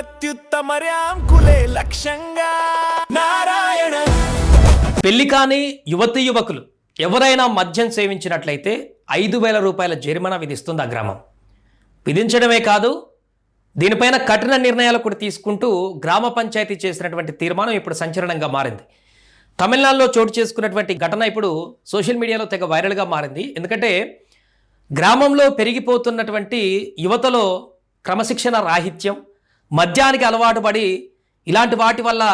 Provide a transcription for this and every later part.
అత్యుత్తమర్యాంకులే లక్ష్యంగా నారాయణ. పెళ్లి కాని యువతి యువకులు ఎవరైనా మద్యం సేవించినట్లయితే 5,000 రూపాయల జరిమానా విధిస్తుంది ఆ గ్రామం. విధించడమే కాదు, దీనిపైన కఠిన నిర్ణయాలు కూడా తీసుకుంటూ గ్రామ పంచాయతీ చేసినటువంటి తీర్మానం ఇప్పుడు సంచలనంగా మారింది. తమిళనాడులో చోటు చేసుకున్నటువంటి ఘటన ఇప్పుడు సోషల్ మీడియాలో తెగ వైరల్గా మారింది. ఎందుకంటే గ్రామంలో పెరిగిపోతున్నటువంటి యువతలో క్రమశిక్షణ రాహిత్యం, మద్యానికి అలవాటు పడి ఇలాంటి వాటి వల్ల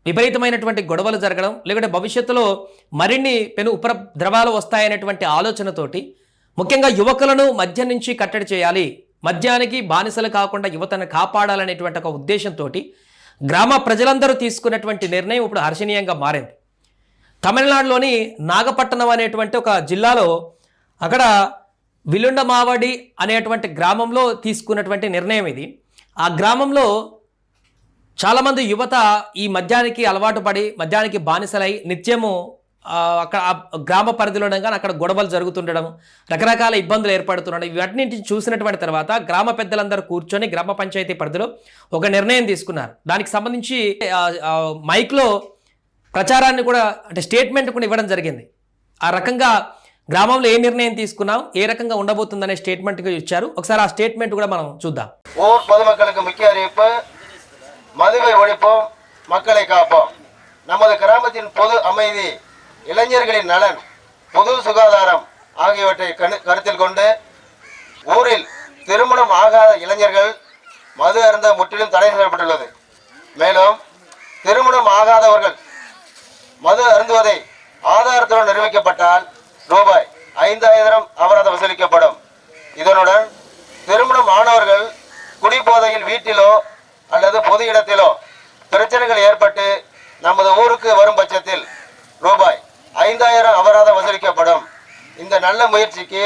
విపరీతమైనటువంటి గొడవలు జరగడం, లేకుంటే భవిష్యత్తులో మరిన్ని పెను ఉపద్రవాలు వస్తాయనేటువంటి ఆలోచనతోటి ముఖ్యంగా యువకులను మద్యం నుంచి కట్టడి చేయాలి, మద్యానికి బానిసలు కాకుండా యువతను కాపాడాలనేటువంటి ఒక ఉద్దేశంతో గ్రామ ప్రజలందరూ తీసుకున్నటువంటి నిర్ణయం ఇప్పుడు హర్షణీయంగా మారింది. తమిళనాడులోని నాగపట్టణం అనేటువంటి ఒక జిల్లాలో అక్కడ విలుండమావడి అనేటువంటి గ్రామంలో తీసుకున్నటువంటి నిర్ణయం ఇది. ఆ గ్రామంలో చాలామంది యువత ఈ మద్యానికి అలవాటు పడి మద్యానికి బానిసలై నిత్యము అక్కడ గ్రామ పరిధిలో కానీ అక్కడ గొడవలు జరుగుతుండడం, రకరకాల ఇబ్బందులు ఏర్పడుతుండడం, ఇవన్నింటిని చూసినటువంటి తర్వాత గ్రామ పెద్దలందరూ కూర్చొని గ్రామ పంచాయతీ పరిధిలో ఒక నిర్ణయం తీసుకున్నారు. దానికి సంబంధించి మైక్లో ప్రచారాన్ని కూడా అంటే స్టేట్మెంట్ కూడా ఇవ్వడం జరిగింది. ఆ రకంగా గ్రామంలో ఏ నిర్ణయం తీసుకున్నాం, ఏ రకంగా ఉండబోతుందనే స్టేట్మెంట్ ఇచ్చారు. ఒకసారి ఆ స్టేట్మెంట్ కూడా మనం చూద్దాం. ஊர் பொதுமக்களுக்கு முக்கிய அறிவிப்பு: மதுவை ஒழிப்போம், மக்களை காப்போம். நமது கிராமத்தின் பொது அமைதி, இளைஞர்களின் நலன், பொது சுகாதாரம் ஆகியவற்றை கருத்தில் கொண்டு ஊரில் திருமணம் ஆகாத இளைஞர்கள் மது அருந்த முற்றிலும் தடை செய்யப்பட்டுள்ளது. மேலும் திருமணம் ஆகாதவர்கள் மது அருந்துவதை ஆதாரத்துடன் நிரூபிக்கப்பட்டால் ரூபாய் 5,000 அபராதம் வசூலிக்கப்படும். இதனுடன் திருமணம் ஆனவர்கள் குடிபோதையில் வீட்டிலோ அல்லது பொது இடத்திலோ பிரச்சனைகள் ஏற்பட்டு நமது ஊருக்கு வரும் பட்சத்தில் ரூபாய் 5,000 அபராதம் வசூலிக்கப்படும். இந்த நல்ல முயற்சிக்கு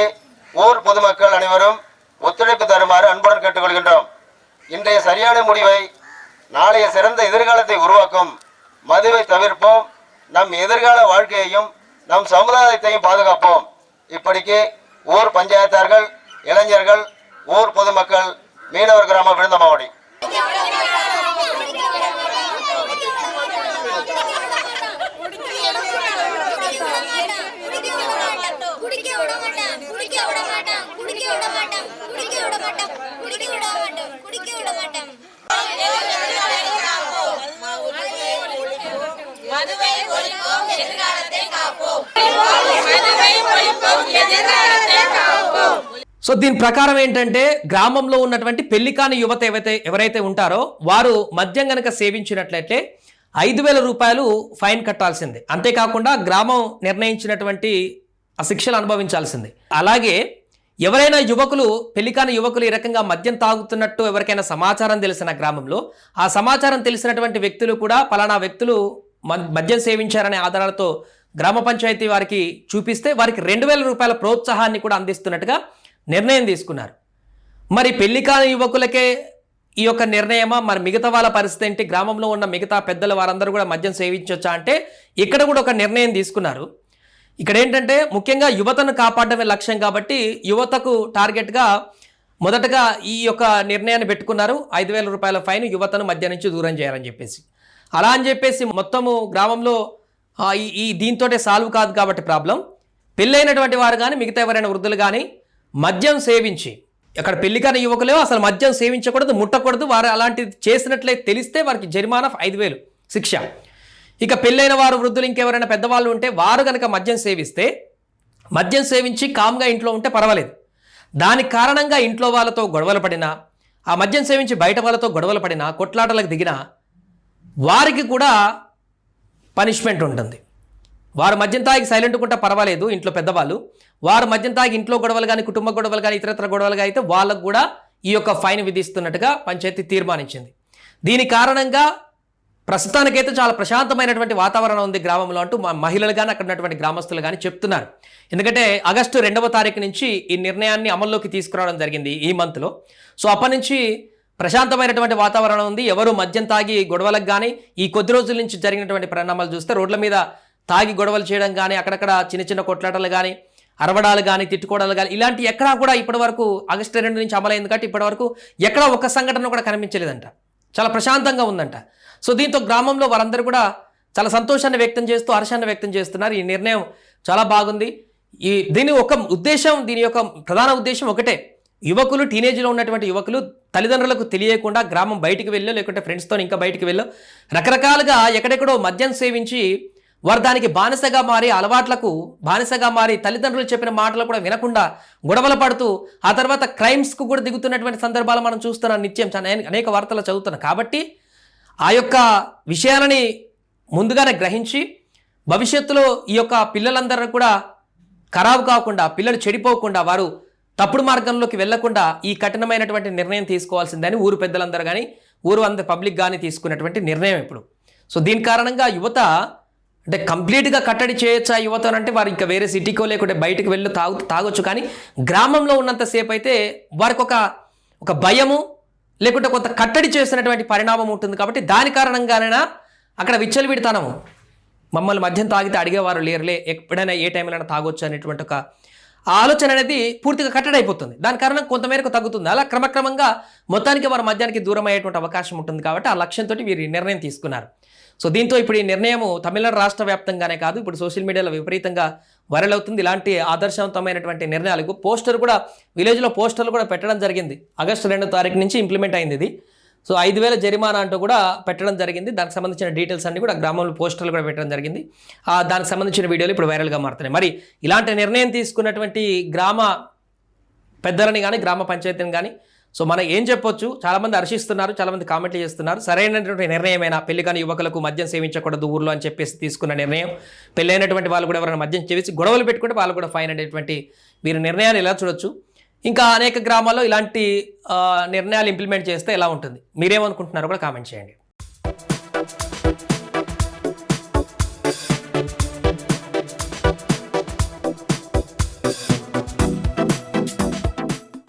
ஊர் பொதுமக்கள் அனைவரும் ஒத்துழைப்பு தருமாறு அன்புடன் கேட்டுக்கொள்கின்றோம். இன்றைய சரியான முடிவை நாளைய சிறந்த எதிர்காலத்தை உருவாக்கும். மதுவை தவிர்ப்போம், நம் எதிர்கால வாழ்க்கையையும் நம் சமுதாயத்தையும் பாதுகாப்போம். இப்படிக்கு ஊர் பஞ்சாயத்தார்கள், இளைஞர்கள், ஊர் பொதுமக்கள், மீனவர் கிராமம் விழுந்தமாவடி. సో దీని ప్రకారం ఏంటంటే గ్రామంలో ఉన్నటువంటి పెళ్లి కాని యువత ఎవరైతే ఉంటారో వారు మద్యం గనక సేవించినట్లయితే 5,000 రూపాయలు ఫైన్ కట్టాల్సిందే. అంతేకాకుండా గ్రామం నిర్ణయించినటువంటి ఆ శిక్షలు అనుభవించాల్సిందే. అలాగే ఎవరైనా యువకులు, పెళ్లి కాని యువకులు ఈ రకంగా మద్యం తాగుతున్నట్టు ఎవరికైనా సమాచారం తెలిసిన గ్రామంలో, ఆ సమాచారం తెలిసినటువంటి వ్యక్తులు కూడా పలానా వ్యక్తులు మద్యం సేవించారనే ఆధారాలతో గ్రామ పంచాయతీ వారికి చూపిస్తే వారికి 2,000 రూపాయల ప్రోత్సాహాన్ని కూడా అందిస్తున్నట్టుగా నిర్ణయం తీసుకున్నారు. మరి పెళ్లి కాని యువకులకే ఈ యొక్క నిర్ణయమా, మరి మిగతా వాళ్ళ పరిస్థితి ఏంటి? గ్రామంలో ఉన్న మిగతా పెద్దలు వారందరూ కూడా మద్యం సేవించవచ్చా అంటే ఇక్కడ కూడా ఒక నిర్ణయం తీసుకున్నారు. ఇక్కడ ఏంటంటే ముఖ్యంగా యువతను కాపాడమే లక్ష్యం కాబట్టి యువతకు టార్గెట్గా మొదటగా ఈ యొక్క నిర్ణయాన్ని పెట్టుకున్నారు. 5,000 రూపాయల ఫైన్, యువతను మద్యం నుంచి దూరం చేయాలని చెప్పేసి. అలా అని చెప్పేసి మొత్తము గ్రామంలో ఈ దీంతోటే సాల్వ్ కాదు కాబట్టి ప్రాబ్లం. పెళ్ళైనటువంటి వారు కానీ మిగతా ఎవరైనా వృద్ధులు కానీ మద్యం సేవించి, అక్కడ పెళ్లి కాని యువకులే అసలు మద్యం సేవించకూడదు, ముట్టకూడదు. వారు అలాంటిది చేసినట్లయితే తెలిస్తే వారికి జరిమానా 5,000 శిక్ష. ఇక పెళ్ళైన వారు, వృద్ధులు, ఇంకెవరైనా పెద్దవాళ్ళు ఉంటే వారు కనుక మద్యం సేవిస్తే, మద్యం సేవించి కామ్గా ఇంట్లో ఉంటే పర్వాలేదు. దానికి కారణంగా ఇంట్లో వాళ్ళతో గొడవలు పడినా, ఆ మద్యం సేవించి బయట వాళ్ళతో గొడవలు పడినా, కొట్లాటలకు దిగినా వారికి కూడా పనిష్మెంట్ ఉంటుంది. వారు మద్యం తాగి సైలెంట్ ఉంటే పర్వాలేదు ఇంట్లో పెద్దవాళ్ళు, వారు మద్యం తాగి ఇంట్లో గొడవలు కానీ, కుటుంబ గొడవలు కానీ, ఇతరత్ర గొడవలుగా అయితే వాళ్ళకు కూడా ఈ యొక్క ఫైన్ విధిస్తున్నట్టుగా పంచాయతీ తీర్మానించింది. దీని కారణంగా ప్రస్తుతానికైతే చాలా ప్రశాంతమైనటువంటి వాతావరణం ఉంది గ్రామంలో అంటూ మహిళలు కానీ అక్కడ ఉన్నటువంటి గ్రామస్తులు కానీ చెప్తున్నారు. ఎందుకంటే ఆగస్టు 2వ తారీఖు నుంచి ఈ నిర్ణయాన్ని అమల్లోకి తీసుకురావడం జరిగింది ఈ మంత్లో. సో అప్పటి నుంచి ప్రశాంతమైనటువంటి వాతావరణం ఉంది. ఎవరు మద్యం తాగి గొడవలకు కానీ, ఈ కొద్ది రోజుల నుంచి జరిగినటువంటి పరిణామాలు చూస్తే రోడ్ల మీద తాగి గొడవలు చేయడం కానీ, అక్కడక్కడ చిన్న చిన్న కొట్లాటలు కానీ, అరవడాలు కానీ, తిట్టుకోవడాలు కానీ, ఇలాంటి ఎక్కడా కూడా ఇప్పటి వరకు ఆగస్టు 2 నుంచి అమలైంది కాబట్టి ఇప్పటి వరకు ఎక్కడా ఒక్క సంఘటన కూడా కనిపించలేదంట. చాలా ప్రశాంతంగా ఉందంట. సో దీంతో గ్రామంలో వారందరూ కూడా చాలా సంతోషాన్ని వ్యక్తం చేస్తూ హర్షాన్ని వ్యక్తం చేస్తున్నారు. ఈ నిర్ణయం చాలా బాగుంది. దీని ఒక ఉద్దేశం, దీని యొక్క ప్రధాన ఉద్దేశం ఒకటే, యువకులు, టీనేజ్లో ఉన్నటువంటి యువకులు తల్లిదండ్రులకు తెలియకుండా గ్రామం బయటికి వెళ్ళో లేకుంటే ఫ్రెండ్స్తో ఇంకా బయటికి వెళ్ళో రకరకాలుగా ఎక్కడెక్కడో మద్యం సేవించి వారు దానికి బానిసగా మారి, అలవాట్లకు బానిసగా మారి, తల్లిదండ్రులు చెప్పిన మాటలు కూడా వినకుండా గొడవలు పడుతూ ఆ తర్వాత క్రైమ్స్కు కూడా దిగుతున్నటువంటి సందర్భాలు మనం చూస్తున్నాం నిత్యం, అనేక వార్తలు చదువుతున్నాం. కాబట్టి ఆ యొక్క విషయాలని ముందుగానే గ్రహించి భవిష్యత్తులో ఈ యొక్క పిల్లలందరూ కూడా ఖరాబు కాకుండా, పిల్లలు చెడిపోకుండా, వారు తప్పుడు మార్గంలోకి వెళ్లకుండా ఈ కఠినమైనటువంటి నిర్ణయం తీసుకోవాల్సిందని ఊరు పెద్దలందరూ కానీ ఊరు అందరు పబ్లిక్ కానీ తీసుకున్నటువంటి నిర్ణయం ఇప్పుడు. సో దీని కారణంగా యువత అంటే కంప్లీట్గా కట్టడి చేయొచ్చు ఆ యువత అంటే వారు ఇంకా వేరే సిటీకో లేకుంటే బయటకు వెళ్ళి తాగొచ్చు. కానీ గ్రామంలో ఉన్నంతసేపు అయితే వారికి ఒక భయము లేకుంటే కొంత కట్టడి చేస్తున్నటువంటి పరిణామం ఉంటుంది. కాబట్టి దాని కారణంగానైనా అక్కడ విచ్చలవిడితనము, మమ్మల్ని మద్యం తాగితే అడిగేవారు లేరులే, ఎప్పుడైనా ఏ టైంలో తాగొచ్చు అనేటువంటి ఒక ఆలోచన అనేది పూర్తిగా కట్టడైపోతుంది. దాని కారణం కొంతమేరకు తగ్గుతుంది. అలా క్రమక్రమంగా మొత్తానికి వారు మద్యానికి దూరం అయ్యేటువంటి అవకాశం ఉంటుంది. కాబట్టి ఆ లక్ష్యంతో వీరు ఈ నిర్ణయం తీసుకున్నారు. సో దీంతో ఇప్పుడు ఈ నిర్ణయం తమిళనాడు రాష్ట్ర వ్యాప్తంగానే కాదు, ఇప్పుడు సోషల్ మీడియాలో విపరీతంగా వైరల్ అవుతుంది. ఇలాంటి ఆదర్శవంతమైనటువంటి నిర్ణయాలకు పోస్టర్ కూడా, విలేజ్లో పోస్టర్లు కూడా పెట్టడం జరిగింది. ఆగస్టు 2వ తారీఖు నుంచి ఇంప్లిమెంట్ అయింది ఇది. సో 5,000 జరిమానా అంటూ కూడా పెట్టడం జరిగింది. దానికి సంబంధించిన డీటెయిల్స్ అన్ని కూడా గ్రామంలో పోస్టర్లు కూడా పెట్టడం జరిగింది. దానికి సంబంధించిన వీడియోలు ఇప్పుడు వైరల్గా మారుతున్నాయి. మరి ఇలాంటి నిర్ణయం తీసుకున్నటువంటి గ్రామ పెద్దలని కానీ గ్రామ పంచాయతీని కానీ సో మనం ఏం చెప్పొచ్చు, చాలామంది హర్షిస్తున్నారు, చాలామంది కామెంట్లు చేస్తున్నారు. సరైనటువంటి నిర్ణయమైనా పెళ్లి కానీ యువకులకు మద్యం సేవించకూడదు ఊర్లో అని చెప్పేసి తీసుకున్న నిర్ణయం, పెళ్ళైనటువంటి వాళ్ళు కూడా ఎవరైనా మద్యం చేసి గొడవలు పెట్టుకుంటే వాళ్ళు కూడా ఫైన్ అనేటువంటి వీరి నిర్ణయాలు ఎలా చూడొచ్చు. ఇంకా అనేక గ్రామాల్లో ఇలాంటి నిర్ణయాలు ఇంప్లిమెంట్ చేస్తే ఎలా ఉంటుంది, మీరేమనుకుంటున్నారో కూడా కామెంట్ చేయండి.